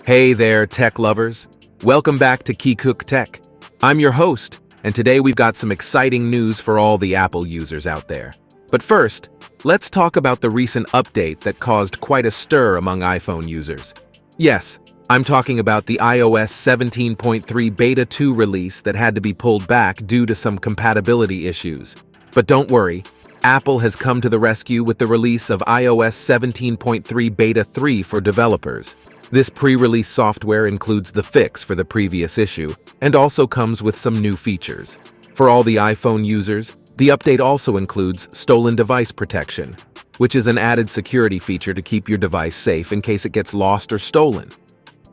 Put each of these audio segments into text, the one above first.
Hey there, tech lovers. Welcome back to Keycook Tech. I'm your host, and today we've got some exciting news for all the Apple users out there. But first, let's talk about the recent update that caused quite a stir among iPhone users. Yes, I'm talking about the iOS 17.3 Beta 2 release that had to be pulled back due to some compatibility issues. But don't worry, Apple has come to the rescue with the release of iOS 17.3 Beta 3 for developers. This pre-release software includes the fix for the previous issue and also comes with some new features. For all the iPhone users, the update also includes stolen device protection, which is an added security feature to keep your device safe in case it gets lost or stolen.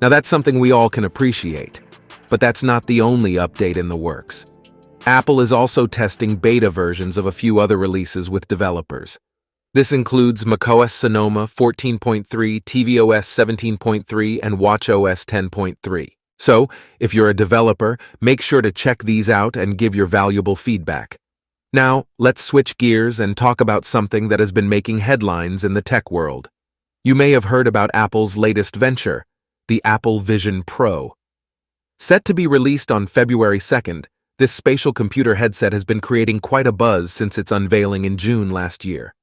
Now that's something we all can appreciate, but that's not the only update in the works. Apple is also testing beta versions of a few other releases with developers. This includes macOS Sonoma 14.3, tvOS 17.3, and watchOS 10.3. So, if you're a developer, make sure to check these out and give your valuable feedback. Now, let's switch gears and talk about something that has been making headlines in the tech world. You may have heard about Apple's latest venture, the Apple Vision Pro. Set to be released on February 2nd, this spatial computer headset has been creating quite a buzz since its unveiling in June last year.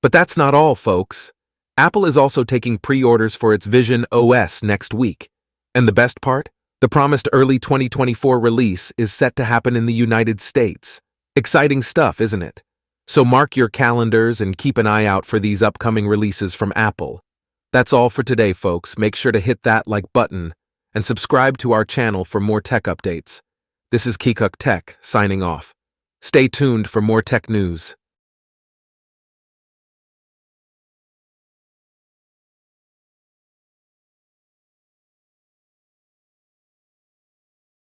But that's not all, folks. Apple is also taking pre-orders for its Vision OS next week. And the best part? The promised early 2024 release is set to happen in the United States. Exciting stuff, isn't it? So mark your calendars and keep an eye out for these upcoming releases from Apple. That's all for today, folks. Make sure to hit that like button and subscribe to our channel for more tech updates. This is Keycook Tech, signing off. Stay tuned for more tech news.